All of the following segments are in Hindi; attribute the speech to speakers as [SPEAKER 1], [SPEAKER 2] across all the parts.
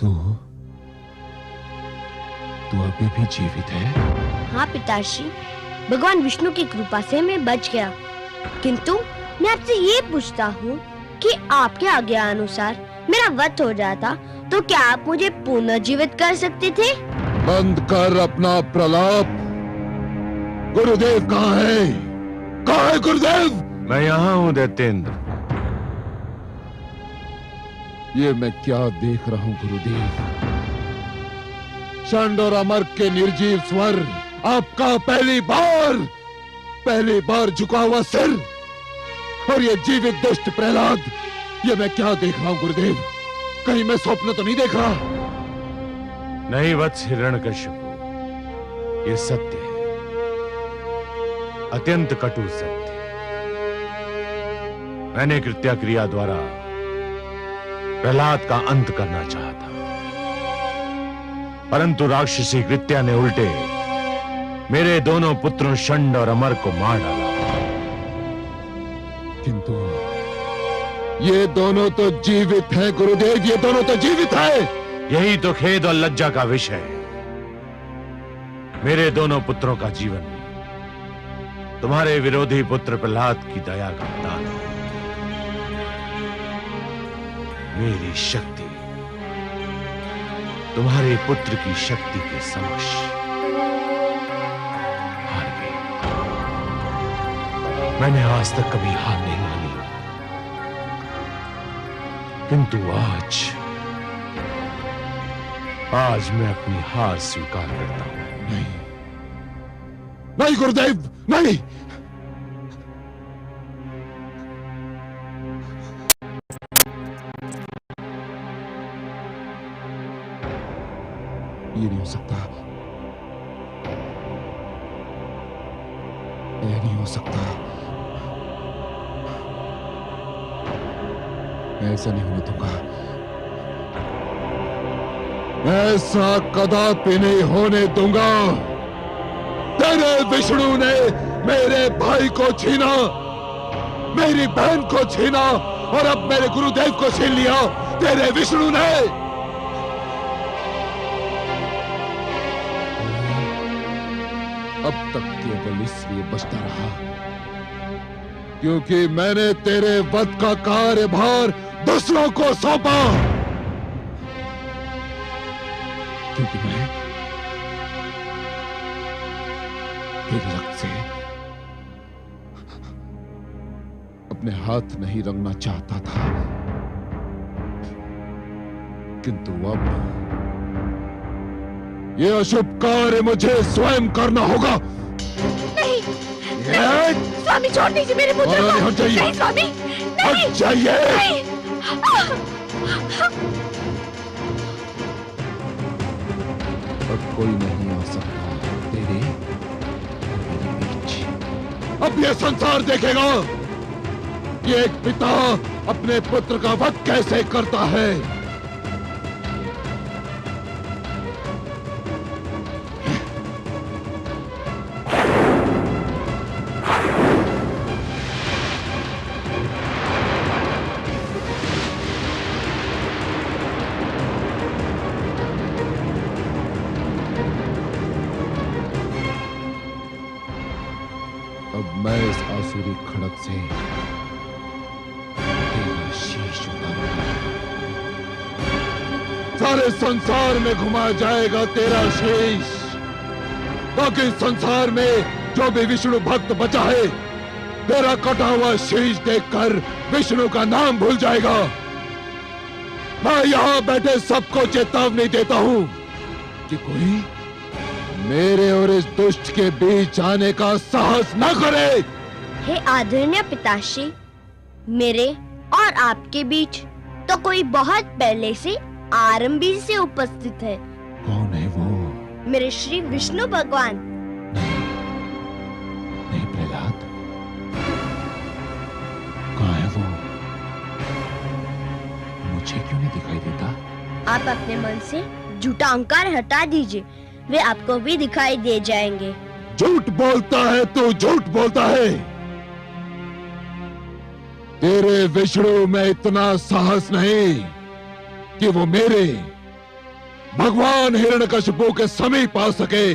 [SPEAKER 1] तू अभी भी जीवित है?
[SPEAKER 2] हाँ पिताश्री, भगवान विष्णु की कृपा से मैं बच गया। किंतु मैं आपसे ये पूछता हूँ कि आपके आज्ञा अनुसार मेरा वध हो जाता तो क्या आप मुझे पुनर्जीवित कर सकते थे?
[SPEAKER 1] बंद कर अपना प्रलाप। गुरुदेव कहाँ है? कहाँ है गुरुदेव?
[SPEAKER 3] मैं यहाँ हूँ दैत्येंद्र।
[SPEAKER 1] ये मैं क्या देख रहा हूँ गुरुदेव? षंड और अमर के निर्जीव स्वर, आपका पहली बार झुका हुआ सिर, और ये जीवित दुष्ट प्रहलाद, ये मैं क्या देख रहा हूँ गुरुदेव? कहीं मैं स्वप्न तो नहीं देख रहा?
[SPEAKER 3] नहीं वत्स हिरण्यकशिपु, ये सत्य है, अत्यंत कटु सत्य। मैंने कृत्या क्रिया द्वारा प्रहलाद का अंत करना चाहा था, परंतु राक्षसी कृत्या ने उल्टे मेरे दोनों पुत्रों षंड और अमर को मार डाला।
[SPEAKER 1] किंतु ये दोनों तो जीवित है गुरुदेव, ये दोनों तो जीवित है।
[SPEAKER 3] यही तो खेद और लज्जा का विषय है। मेरे दोनों पुत्रों का जीवन तुम्हारे विरोधी पुत्र प्रहलाद की दया का दान है। मेरी शक्ति तुम्हारे पुत्र की शक्ति के समक्ष हार गई। मैंने आज तक कभी हार नहीं मानी, किंतु आज मैं अपनी हार स्वीकार करता हूं।
[SPEAKER 1] नहीं गुरुदेव, नहीं। ये नहीं हो सकता, ये नहीं हो सकता, मैं ऐसा नहीं होने दूंगा, ऐसा कदापि नहीं होने दूंगा। तेरे विष्णु ने मेरे भाई को छीना, मेरी बहन को छीना, और अब मेरे गुरुदेव को छीन लिया तेरे विष्णु ने। अब तक केवल इसलिए बचता रहा क्योंकि मैंने तेरे वध का कार्यभार दूसरों को सौंपा, क्योंकि मैं तेरे रक्त से अपने हाथ नहीं रंगना चाहता था, किंतु अब ये अशुभ कार्य मुझे स्वयं करना होगा।
[SPEAKER 2] नहीं, स्वामी छोड़ दीजिए मेरे पुत्र को।
[SPEAKER 1] हट जाइए।
[SPEAKER 2] नहीं स्वामी, नहीं।
[SPEAKER 1] हट जाइए।
[SPEAKER 2] नहीं।
[SPEAKER 1] अब कोई नहीं आ सकता तेरे और मेरे बीच। अब ये संसार देखेगा कि एक पिता अपने पुत्र का वध कैसे करता है। अब मैं इस आसुरी खड़क से तेरा शीश उतारूंगा। सारे संसार में घुमाया जाएगा तेरा शीश, ताकि संसार में जो भी विष्णु भक्त बचा है तेरा कटा हुआ शीश देखकर विष्णु का नाम भूल जाएगा। मैं यहां बैठे सबको चेतावनी देता हूं कि कोई मेरे और इस दुष्ट के बीच आने का साहस न करे।
[SPEAKER 2] हे आदरणीय पिताश्री, मेरे और आपके बीच तो कोई बहुत पहले से आरंभी से उपस्थित है।
[SPEAKER 1] कौन है वो?
[SPEAKER 2] मेरे श्री विष्णु भगवान।
[SPEAKER 1] नहीं प्रहलाद, कहाँ है वो? मुझे क्यों नहीं दिखाई देता?
[SPEAKER 2] आप अपने मन से झूठा अहंकार हटा दीजिए, वे आपको भी दिखाई दे जाएंगे।
[SPEAKER 1] झूठ बोलता है तू, झूठ बोलता है। तेरे विष्णु में इतना साहस नहीं कि वो मेरे भगवान हिरण्यकशिपु के समीप आ सके।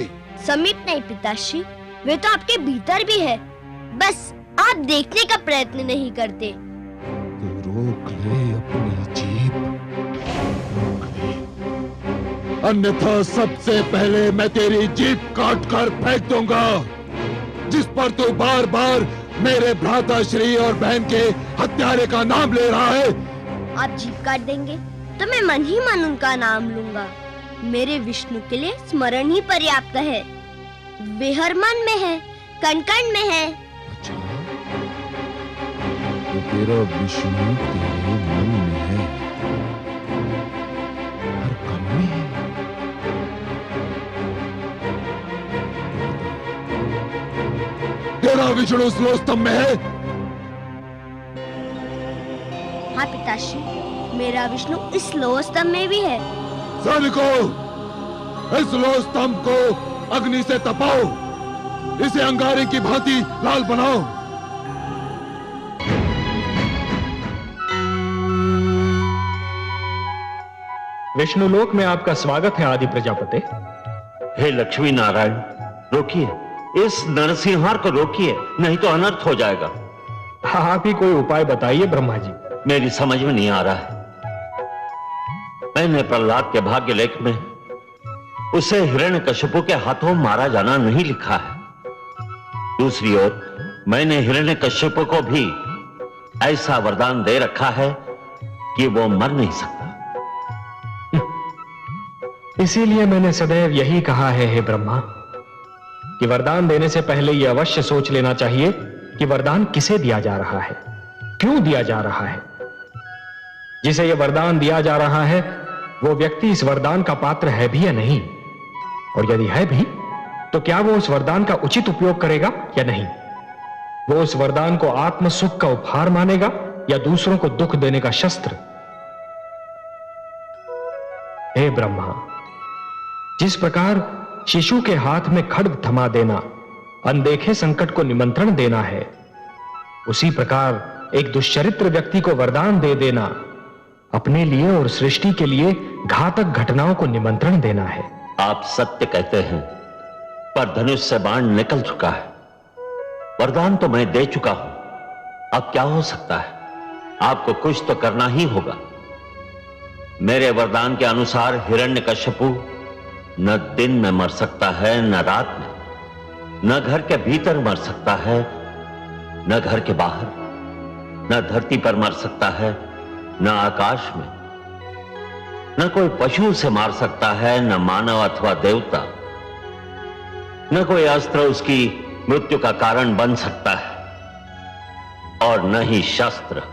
[SPEAKER 2] समीप नहीं पिताश्री, वे तो आपके भीतर भी है, बस आप देखने का प्रयत्न नहीं करते।
[SPEAKER 1] तो रोक ले अपनी जीभ, रोक ले, अन्यथा सबसे पहले मैं तेरी जीभ काट कर फेंक दूंगा, जिस पर तू बार बार मेरे भ्राता श्री और बहन के हत्यारे का नाम ले रहा है।
[SPEAKER 2] आप जीभ काट देंगे तो मैं मन ही मन उनका नाम लूंगा। मेरे विष्णु के लिए स्मरण ही पर्याप्त है। वे हर मन में है, कण कण में है।
[SPEAKER 1] अच्छा, तो तेरा विष्णु तेरे मन में है, हर कण में है। तेरा विष्णु स्लोस्तंभ में है।
[SPEAKER 2] हाँ पिताश्री, मेरा विष्णु इस लोह स्तंभ में भी है।
[SPEAKER 1] सैनिकों, इस लोह स्तंभ को अग्नि से तपाओ, इसे अंगारे की भांति लाल बनाओ।
[SPEAKER 4] विष्णुलोक में आपका स्वागत है आदि प्रजापति।
[SPEAKER 5] हे लक्ष्मी नारायण, रोकिए, इस नरसिंहार को रोकिए, नहीं तो अनर्थ हो जाएगा।
[SPEAKER 4] आप ही कोई उपाय बताइए ब्रह्मा जी।
[SPEAKER 5] मेरी समझ में नहीं आ रहा है। मैंने प्रहलाद के भाग्य लेख में उसे हिरण्यकशिपु के हाथों मारा जाना नहीं लिखा है। दूसरी ओर मैंने हिरण्यकशिपु को भी ऐसा वरदान दे रखा है कि वो मर नहीं सकता।
[SPEAKER 4] इसीलिए मैंने सदैव यही कहा है हे ब्रह्मा, कि वरदान देने से पहले यह अवश्य सोच लेना चाहिए कि वरदान किसे दिया जा रहा है, क्यों दिया जा रहा है। जिसे यह वरदान दिया जा रहा है वो व्यक्ति इस वरदान का पात्र है भी या नहीं, और यदि है भी तो क्या वो उस वरदान का उचित उपयोग करेगा या नहीं। वो उस वरदान को आत्म सुख का उपहार मानेगा या दूसरों को दुख देने का शस्त्र। हे ब्रह्मा, जिस प्रकार शिशु के हाथ में खड्ग थमा देना अनदेखे संकट को निमंत्रण देना है, उसी प्रकार एक दुष्चरित्र व्यक्ति को वरदान दे देना अपने लिए और सृष्टि के लिए घातक घटनाओं को निमंत्रण देना है।
[SPEAKER 5] आप सत्य कहते हैं, पर धनुष से बाण निकल चुका है। वरदान तो मैं दे चुका हूं, अब क्या हो सकता है। आपको कुछ तो करना ही होगा। मेरे वरदान के अनुसार हिरण्यकशिपु न दिन में मर सकता है, न रात में, न घर के भीतर मर सकता है, न घर के बाहर, न धरती पर मर सकता है, न आकाश में, न कोई पशु से मार सकता है, न मानव अथवा देवता, न कोई अस्त्र उसकी मृत्यु का कारण बन सकता है, और न ही शस्त्र।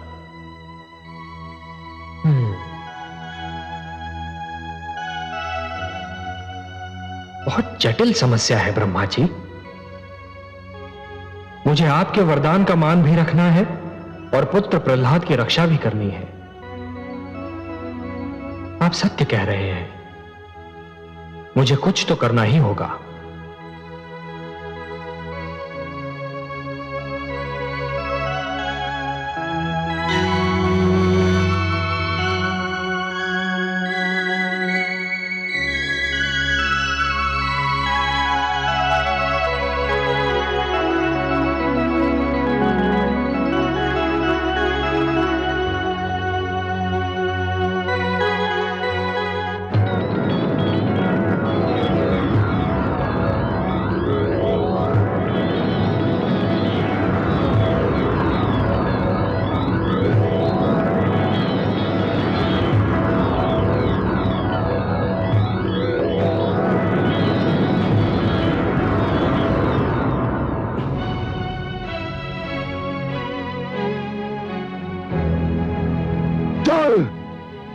[SPEAKER 4] बहुत जटिल समस्या है ब्रह्मा जी। मुझे आपके वरदान का मान भी रखना है और पुत्र प्रहलाद की रक्षा भी करनी है। आप सत्य कह रहे हैं, मुझे कुछ तो करना ही होगा।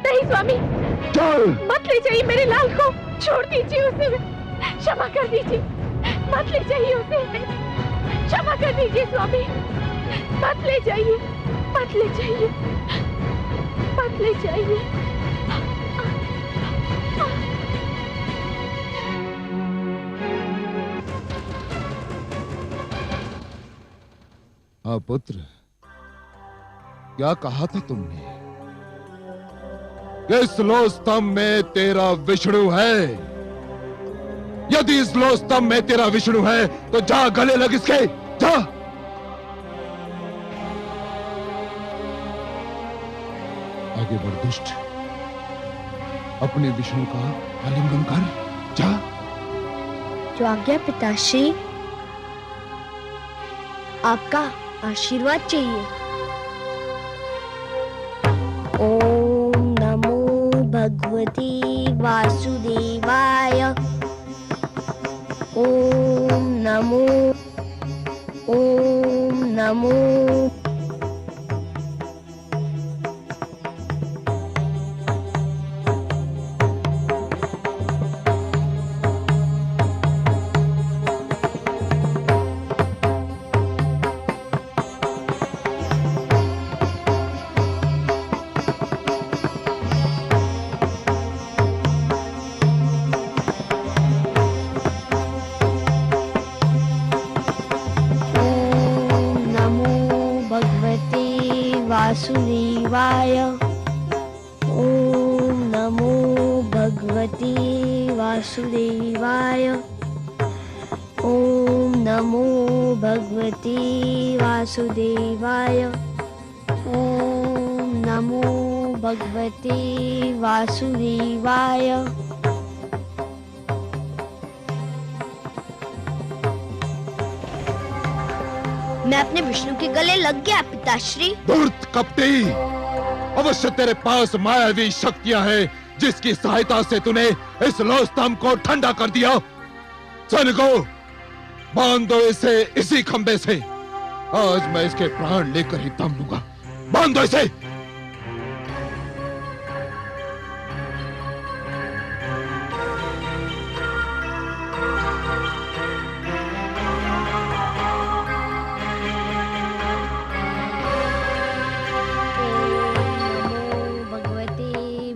[SPEAKER 6] नहीं स्वामी, मत ले जाइए मेरे लाल को, छोड़ दीजिए उसे, क्षमा कर दीजिए, मत ले जाइए उसे, क्षमा कर दीजिए स्वामी, मत ले जाइए, मत ले जाइए, मत ले जाइए।
[SPEAKER 1] हाँ पुत्र, क्या कहा था तुमने? इस लो स्तंभ में तेरा विष्णु है। यदि इस लो स्तंभ में तेरा विष्णु है तो जा गले लग इसके, जा। आगे बढ़ दुष्ट, अपने विष्णु का आलिंगन कर, जा।
[SPEAKER 2] जो आज्ञा पिताश्री, आपका आशीर्वाद चाहिए। ओम नमो भगवते वासुदेवाय। ओम नमो, ओम नमो। वासुदेवाय। ओम नमो भगवते वासुदेवाय। ओम नमो भगवते वासुदेवाय। ओम नमो भगवते वासुदेवाय। मैं अपने विष्णु के गले लग गया पिताश्री।
[SPEAKER 1] धूर्त कपटी, अवश्य तेरे पास मायावी शक्तियां हैं जिसकी सहायता से तूने इस लो स्तंभ को ठंडा कर दिया। सैनिकों, बांध दो इसे इसी खंबे से। आज मैं इसके प्राण लेकर ही दम लूंगा। बांध दो इसे।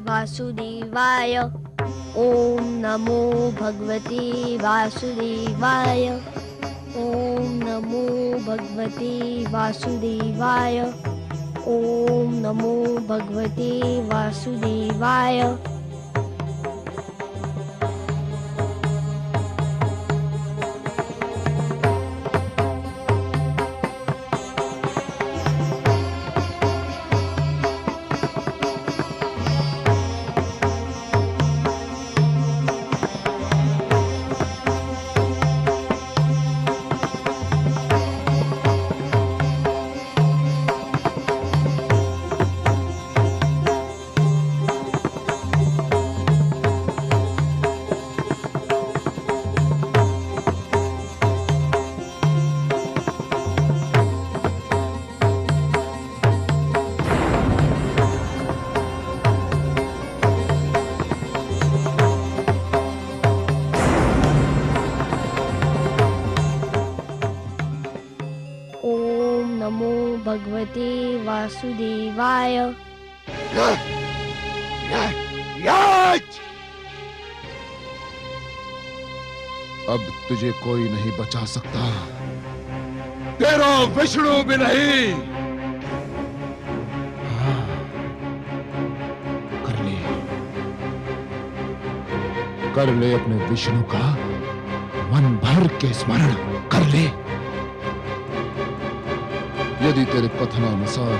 [SPEAKER 2] वासुदेवाय। ओम नमो भगवते वासुदेवाय। ओम नमो भगवते वासुदेवाय। ओम नमो भगवते वासुदेवाय। भगवते वासुदेवाय।
[SPEAKER 1] अब तुझे कोई नहीं बचा सकता, तेरा विष्णु भी नहीं। हाँ, कर ले अपने विष्णु का मन भर के स्मरण कर ले। यदि तेरे कथनानुसार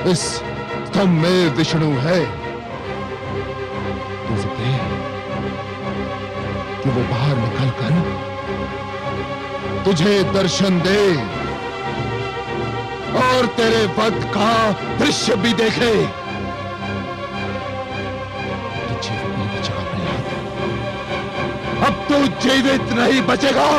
[SPEAKER 1] इस स्तंभ में विष्णु है तो सकते कि वो बाहर निकलकर तुझे दर्शन दे और तेरे वध का दृश्य भी देखे। अब तो जीवित नहीं बचेगा।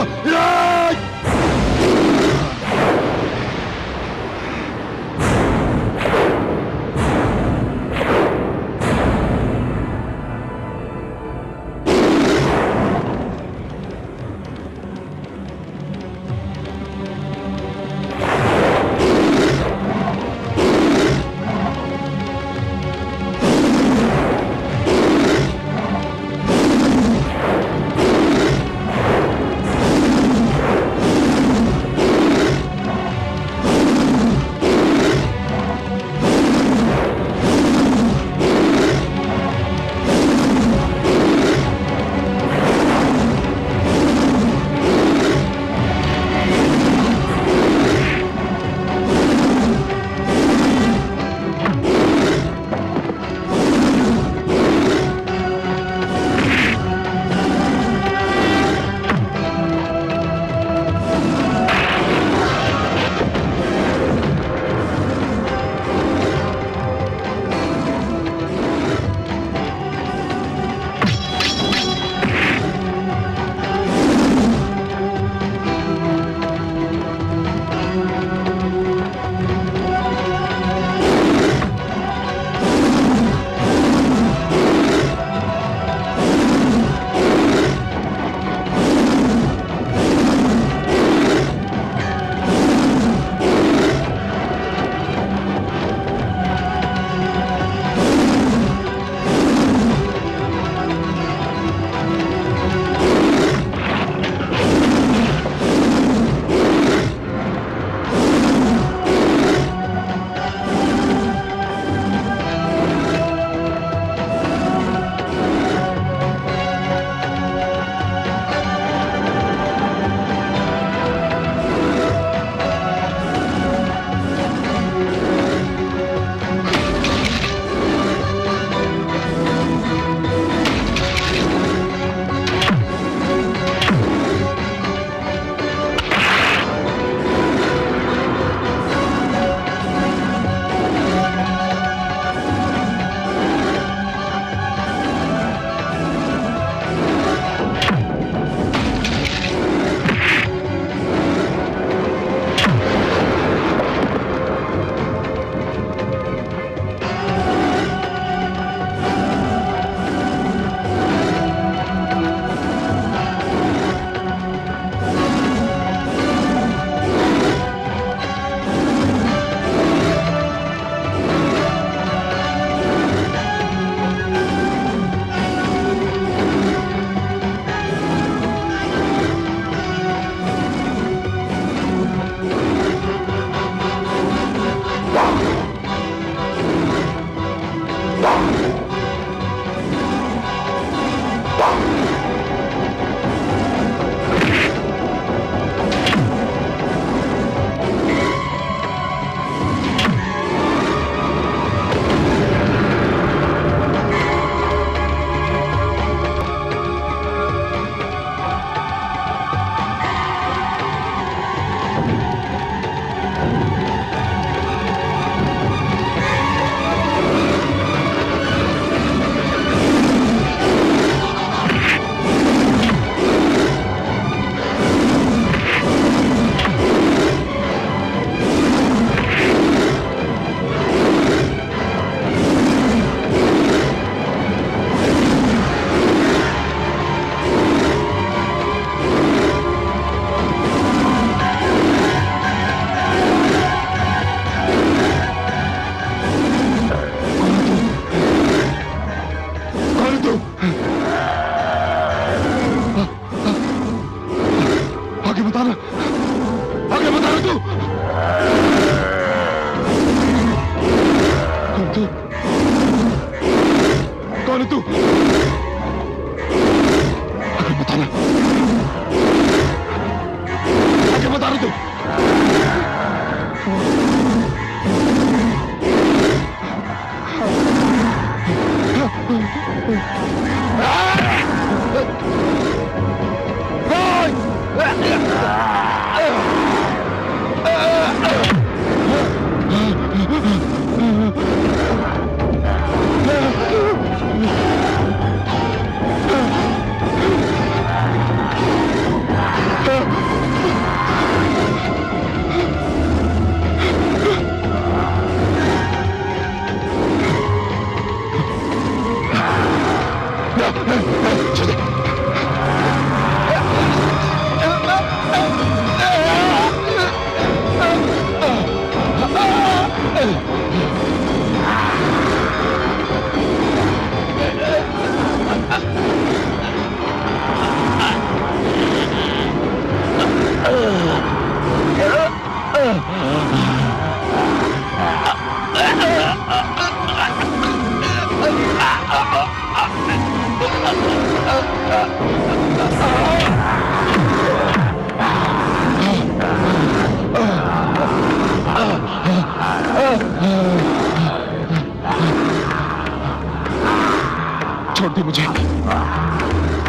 [SPEAKER 1] छोड़ दे मुझे,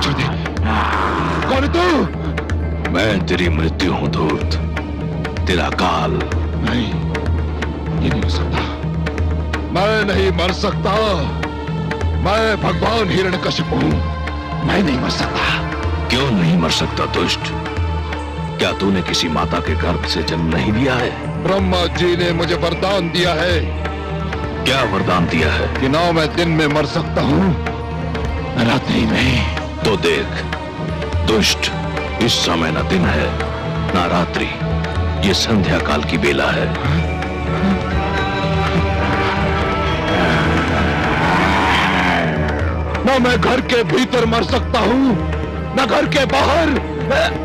[SPEAKER 1] छोड़ दे। कौन है तू?
[SPEAKER 7] मैं तेरी मृत्यु हूं धूर्त, तेरा काल।
[SPEAKER 1] नहीं, ये नहीं हो सकता। मैं नहीं मर सकता। मैं भगवान हिरण्यकशिपु हूं। मैं नहीं मर सकता।
[SPEAKER 7] क्यों नहीं मर सकता दुष्ट? क्या तूने किसी माता के गर्भ से जन्म नहीं लिया है?
[SPEAKER 1] ब्रह्मा जी ने मुझे वरदान दिया है।
[SPEAKER 7] क्या वरदान दिया है?
[SPEAKER 1] कि ना मैं दिन में मर सकता हूं, न रात्रि में।
[SPEAKER 7] तो देख दुष्ट, इस समय न दिन है ना रात्रि, ये संध्या काल की बेला है।
[SPEAKER 1] ना मैं घर के भीतर मर सकता हूं, न घर के बाहर।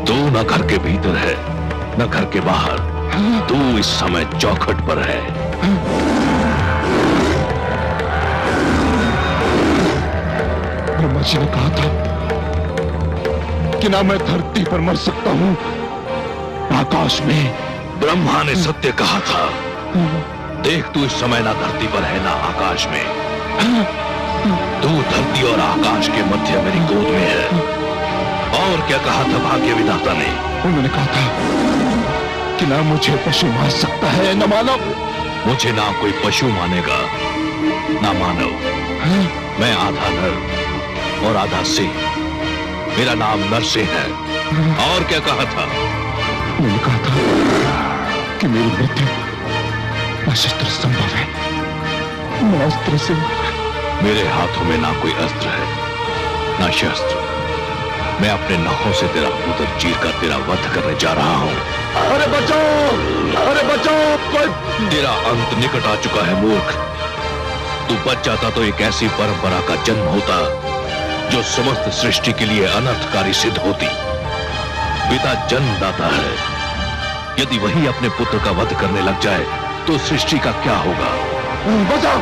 [SPEAKER 7] तू न घर के भीतर है न घर के बाहर, तू इस समय चौखट पर है।
[SPEAKER 1] ब्रह्मा जी ने कहा था कि ना मैं धरती पर मर सकता हूं, आकाश में।
[SPEAKER 7] ब्रह्मा ने सत्य कहा था। देख, तू इस समय ना धरती पर है ना आकाश में, तू धरती और आकाश के मध्य मेरी गोद में है। और क्या कहा था भाग्य विधाता ने?
[SPEAKER 1] उन्होंने कहा था कि ना मुझे पशु मान सकता है न मानव।
[SPEAKER 7] मुझे ना कोई पशु मानेगा ना मानव। मैं आधा नर और आधा सिंह, मेरा नाम नरसिंह है। और क्या कहा था?
[SPEAKER 1] उन्होंने कहा था कि मेरी मृत्यु अशस्त्र संभव है, न अस्त्र से।
[SPEAKER 7] मेरे हाथों में ना कोई अस्त्र है ना शस्त्र। मैं अपने नखों से तेरा उदर चीर कर तेरा वध करने जा रहा हूं।
[SPEAKER 1] अरे बचाओ, अरे बचाओ, कोई।
[SPEAKER 7] तेरा अंत निकट आ चुका है मूर्ख। तू बच जाता तो एक ऐसी परंपरा का जन्म होता जो समस्त सृष्टि के लिए अनर्थकारी सिद्ध होती। पिता जन्मदाता है, यदि वही अपने पुत्र का वध करने लग जाए तो सृष्टि का क्या होगा?
[SPEAKER 1] बचाओ।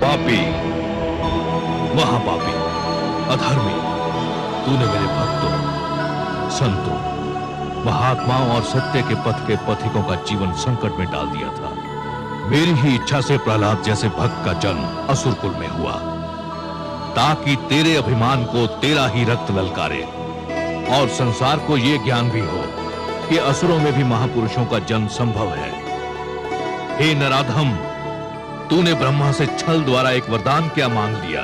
[SPEAKER 7] पापी, महापापी, अधर्मी, तूने मेरे भक्तों, संतों, महात्माओं और सत्य के पथ के पथिकों का जीवन संकट में डाल दिया था। मेरी ही इच्छा से प्रहलाद जैसे भक्त का जन्म असुरकुल में हुआ, ताकि तेरे अभिमान को तेरा ही रक्त ललकारे और संसार को यह ज्ञान भी हो कि असुरों में भी महापुरुषों का जन्म संभव है। हे नराधम, तूने ब्रह्मा से छल द्वारा एक वरदान क्या मांग लिया?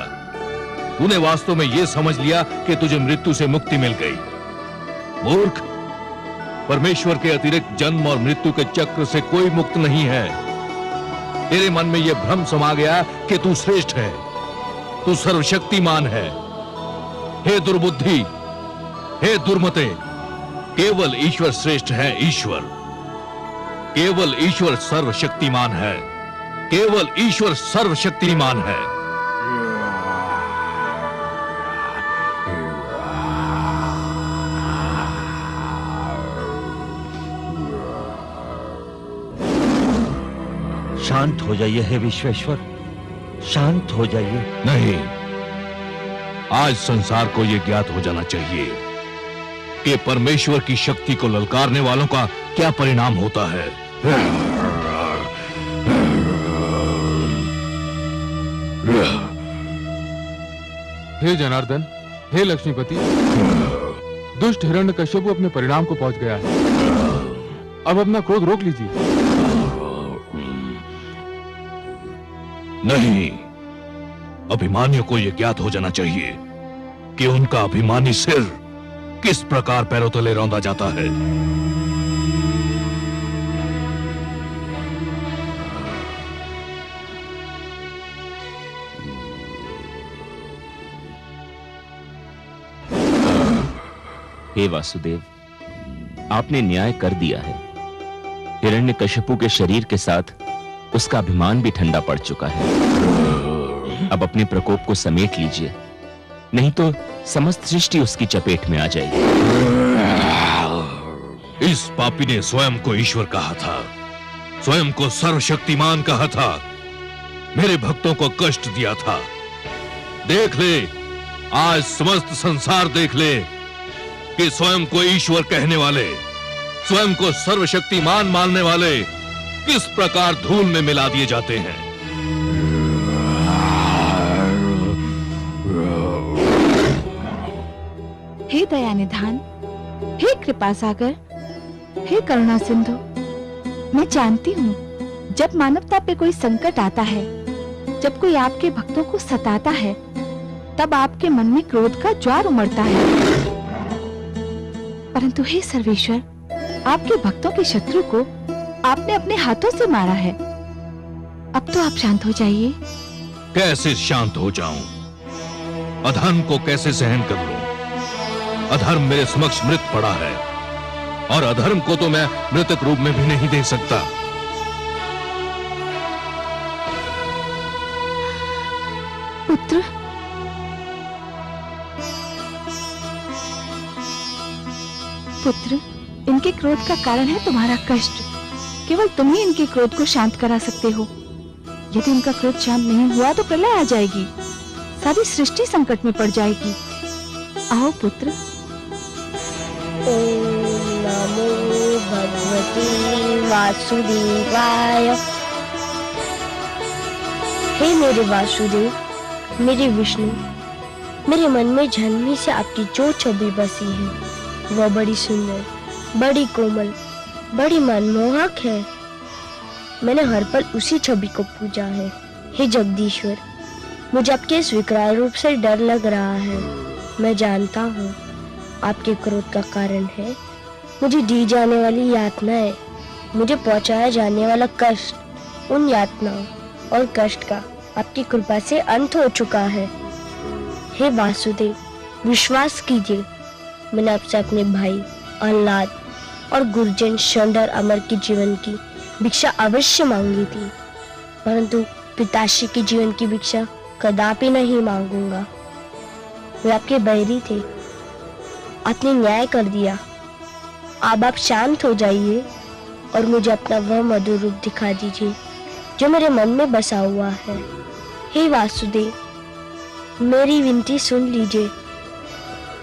[SPEAKER 7] तूने वास्तव में यह समझ लिया कि तुझे मृत्यु से मुक्ति मिल गई। मूर्ख, परमेश्वर के अतिरिक्त जन्म और मृत्यु के चक्र से कोई मुक्त नहीं है। तेरे मन में यह भ्रम समा गया कि तू श्रेष्ठ है, तू सर्वशक्तिमान है। हे दुर्बुद्धि, हे दुर्मते, केवल ईश्वर श्रेष्ठ है। ईश्वर, केवल ईश्वर सर्वशक्तिमान है, केवल ईश्वर सर्वशक्तिमान है।
[SPEAKER 5] शांत हो जाइए हे विश्वेश्वर, शांत हो जाइए।
[SPEAKER 7] नहीं, आज संसार को यह ज्ञात हो जाना चाहिए कि परमेश्वर की शक्ति को ललकारने वालों का क्या परिणाम होता है।
[SPEAKER 1] हे जनार्दन, हे लक्ष्मीपति, दुष्ट हिरण्यकश्यप अपने परिणाम को पहुंच गया है। अब अपना क्रोध रोक लीजिए।
[SPEAKER 7] नहीं, अभिमानियों को यह ज्ञात हो जाना चाहिए कि उनका अभिमानी सिर किस प्रकार पैरों तले रौंदा जाता है।
[SPEAKER 8] हे वासुदेव, आपने न्याय कर दिया है। हिरण्यकश्यपु के शरीर के साथ उसका अभिमान भी ठंडा पड़ चुका है। अब अपने प्रकोप को समेट लीजिए, नहीं तो समस्त सृष्टि उसकी चपेट में आ जाएगी।
[SPEAKER 7] इस पापी ने स्वयं को ईश्वर कहा था, स्वयं को सर्वशक्तिमान कहा था, मेरे भक्तों को कष्ट दिया था। देख ले, आज समस्त संसार देख ले कि स्वयं को ईश्वर कहने वाले, स्वयं को सर्वशक्तिमान मानने वाले किस प्रकार धूल में मिला दिए जाते हैं।
[SPEAKER 6] हे दया निधान, हे कृपा सागर, हे करुणा सिंधु, मैं जानती हूँ जब मानवता पे कोई संकट आता है, जब कोई आपके भक्तों को सताता है, तब आपके मन में क्रोध का ज्वार उमड़ता है। परंतु हे सर्वेश्वर, आपके भक्तों के शत्रु को आपने अपने हाथों से मारा है। अब तो आप शांत हो जाइए।
[SPEAKER 7] कैसे शांत हो जाऊं? अधर्म को कैसे सहन कर लूं? अधर्म मेरे समक्ष मृत पड़ा है और अधर्म को तो मैं मृतक रूप में भी नहीं देख सकता।
[SPEAKER 6] पुत्र, पुत्र, इनके क्रोध का कारण है तुम्हारा कष्ट। केवल तुम ही इनके क्रोध को शांत करा सकते हो। यदि इनका क्रोध शांत नहीं हुआ तो प्रलय आ जाएगी, सारी सृष्टि संकट में पड़ जाएगी। आओ पुत्र।
[SPEAKER 2] ओम नमो भगवते वासुदेवाय। हे मेरे वासुदेव, मेरे विष्णु, मेरे मन में जन्म से आपकी जो छवि बसी है वह बड़ी सुंदर, बड़ी कोमल, बड़ी मनमोहक है। मैंने हर पल उसी छवि को पूजा है। हे जगदीश्वर, मुझे आपके इस विकराल रूप से डर लग रहा है। मैं जानता हूँ आपके क्रोध का कारण है मुझे दी जाने वाली यातनाएं, मुझे पहुँचाया जाने वाला कष्ट। उन यातनाओं और कष्ट का आपकी कृपा से अंत हो चुका है। हे वासुदेव, विश्वास कीजिए, मैंने आपसे अपने भाई आह्लाद और गुरुजन शंडर अमर के जीवन की भिक्षा अवश्य मांगी थी, परंतु पिताश्री के जीवन की भिक्षा कदापि नहीं मांगूंगा। वे आपके बैरी थे, आपने न्याय कर दिया। अब आप शांत हो जाइए और मुझे अपना वह मधुर रूप दिखा दीजिए जो मेरे मन में बसा हुआ है। हे वासुदेव, मेरी विनती सुन लीजिए,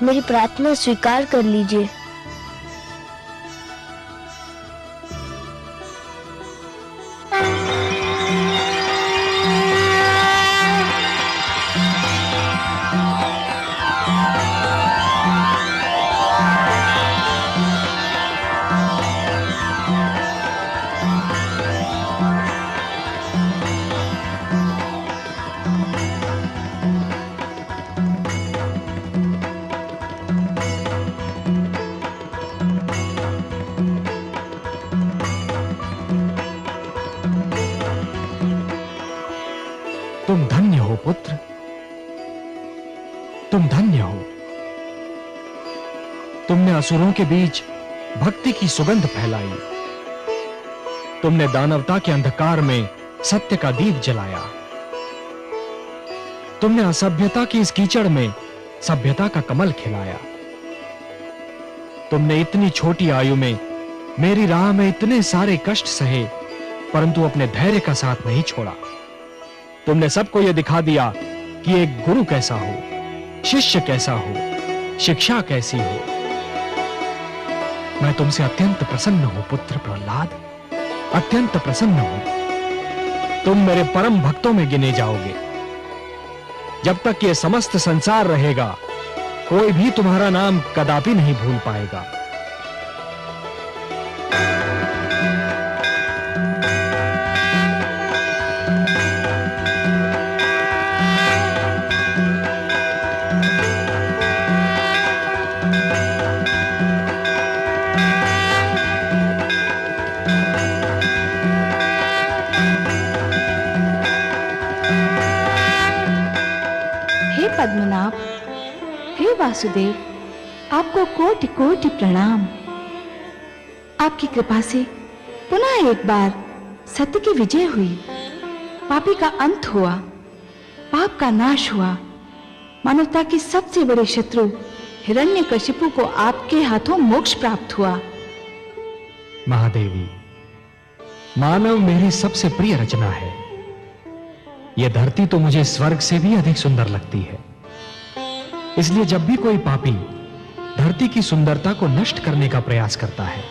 [SPEAKER 2] मेरी प्रार्थना स्वीकार कर लीजिए।
[SPEAKER 4] पुत्र, तुम धन्य हो। तुमने असुरों के बीच भक्ति की सुगंध फैलाई। तुमने दानवता के अंधकार में सत्य का दीप जलाया। तुमने असभ्यता की इस कीचड़ में सभ्यता का कमल खिलाया। तुमने इतनी छोटी आयु में मेरी राह में इतने सारे कष्ट सहे, परंतु अपने धैर्य का साथ नहीं छोड़ा। तुमने सबको यह दिखा दिया कि एक गुरु कैसा हो, शिष्य कैसा हो, शिक्षा कैसी हो। मैं तुमसे अत्यंत प्रसन्न हूं पुत्र प्रहलाद, अत्यंत प्रसन्न हूं। तुम मेरे परम भक्तों में गिने जाओगे। जब तक ये समस्त संसार रहेगा, कोई भी तुम्हारा नाम कदापि नहीं भूल पाएगा।
[SPEAKER 6] पद्मनाभ, हे वासुदेव, आपको कोटि कोटि प्रणाम। आपकी कृपा से पुनः एक बार सत्य की विजय हुई, पापी का अंत हुआ, पाप का नाश हुआ। मानवता की सबसे बड़े शत्रु हिरण्यकशिपु को आपके हाथों मोक्ष प्राप्त हुआ।
[SPEAKER 4] महादेवी, मानव मेरी सबसे प्रिय रचना है। यह धरती तो मुझे स्वर्ग से भी अधिक सुंदर लगती है। इसलिए जब भी कोई पापी धरती की सुंदरता को नष्ट करने का प्रयास करता है,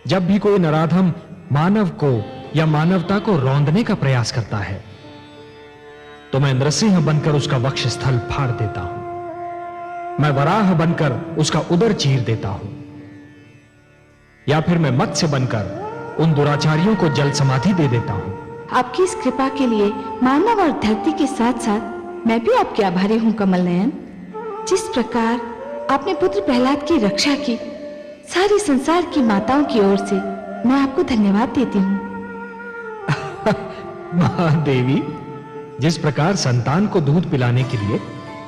[SPEAKER 4] जब भी कोई नराधम मानव को या मानवता को रौंदने का प्रयास करता है, तो मैं नृसिंह बनकर उसका वक्ष स्थल फाड़ देता हूं। मैं वराह बनकर उसका उदर चीर देता हूं, या फिर मैं मत्स्य बनकर उन दुराचारियों को जल समाधि दे देता हूं।
[SPEAKER 6] आपकी इस कृपा के लिए मानव और धरती के साथ साथ मैं भी आपकी आभारी हूं कमल नयन। जिस प्रकार आपने पुत्र प्रहलाद की रक्षा की, सारे संसार की माताओं की ओर से मैं आपको धन्यवाद देती हूँ।
[SPEAKER 4] महादेवी, जिस प्रकार संतान को दूध पिलाने के लिए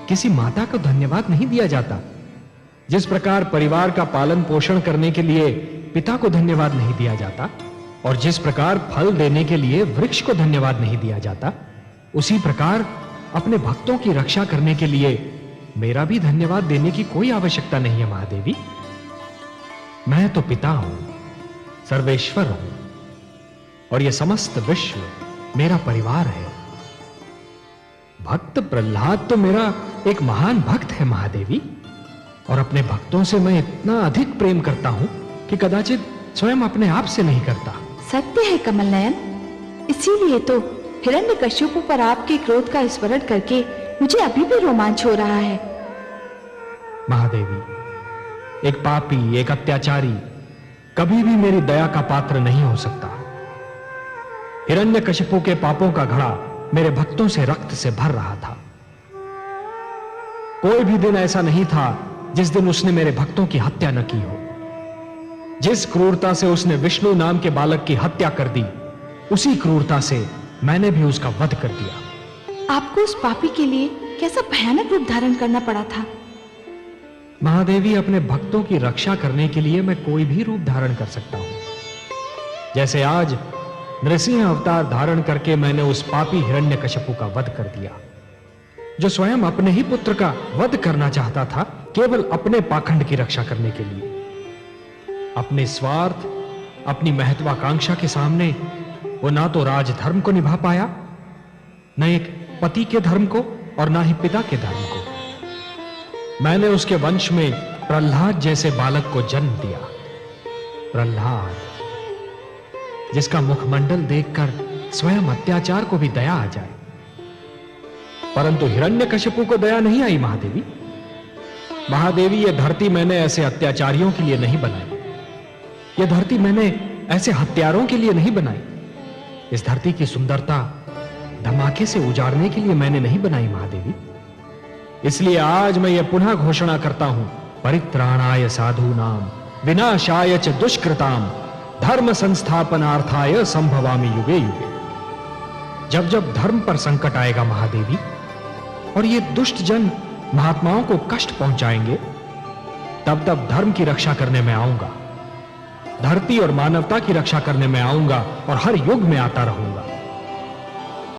[SPEAKER 4] किसी माता को धन्यवाद नहीं दिया जाता, जिस प्रकार परिवार का पालन पोषण करने के लिए पिता को धन्यवाद नहीं दिया जाता, और जिस प्रकार फल देने के लिए वृक्ष को धन्यवाद नहीं दिया जाता, उसी प्रकार अपने भक्तों की रक्षा करने के लिए मेरा भी धन्यवाद देने की कोई आवश्यकता नहीं है महादेवी। मैं तो पिता हूं, सर्वेश्वर हूं, और यह समस्त विश्व मेरा परिवार है। भक्त प्रहलाद तो मेरा एक महान भक्त है महादेवी, और अपने भक्तों से मैं इतना अधिक प्रेम करता हूं कि कदाचित स्वयं अपने आप से नहीं करता।
[SPEAKER 6] सत्य है कमल नयन, इसीलिए तो हिरण्यकशिपु पर आपके क्रोध का स्मरण करके मुझे अभी भी रोमांच हो रहा है।
[SPEAKER 4] महादेवी, एक पापी, एक अत्याचारी कभी भी मेरी दया का पात्र नहीं हो सकता। हिरण्यकशिपु के पापों का घड़ा मेरे भक्तों से रक्त से भर रहा था। कोई भी दिन ऐसा नहीं था जिस दिन उसने मेरे भक्तों की हत्या न की हो। जिस क्रूरता से उसने विष्णु नाम के बालक की हत्या कर दी, उसी क्रूरता से मैंने भी उसका वध कर दिया।
[SPEAKER 6] आपको उस पापी के लिए कैसा भयानक रूप धारण करना पड़ा था?
[SPEAKER 4] महादेवी, अपने भक्तों की रक्षा करने के लिए मैं कोई भी रूप धारण कर सकता हूं। जैसे आज नृसिंह अवतार धारण करके मैंने उस पापी हिरण्यकशिपु का वध कर दिया, जो स्वयं अपने ही पुत्र का वध करना चाहता था, केवल अपने पाखंड की रक्षा करने के लिए। अपने स्वार्थ, अपनी महत्वाकांक्षा के सामने वो ना तो राजधर्म को निभा पाया, न एक पति के धर्म को, और ना ही पिता के धर्म को। मैंने उसके वंश में प्रहलाद जैसे बालक को जन्म दिया। प्रहलाद, जिसका मुखमंडल देखकर स्वयं अत्याचार को भी दया आ जाए। परंतु हिरण्यकशिपु को दया नहीं आई महादेवी। महादेवी, यह धरती मैंने ऐसे अत्याचारियों के लिए नहीं बनाई। यह धरती मैंने ऐसे हत्यारों के लिए नहीं बनाई। इस धरती की सुंदरता धमाके से उजाड़ने के लिए मैंने नहीं बनाई महादेवी। इसलिए आज मैं यह पुनः घोषणा करता हूं, परित्राणाय साधूनाम विनाशाय च दुष्कृताम धर्म संस्थापनार्थाय संभवामि युगे युगे। जब जब धर्म पर संकट आएगा महादेवी, और ये दुष्ट जन महात्माओं को कष्ट पहुंचाएंगे, तब तब धर्म की रक्षा करने में आऊंगा, धरती और मानवता की रक्षा करने में आऊंगा और हर युग में आता रहूंगा।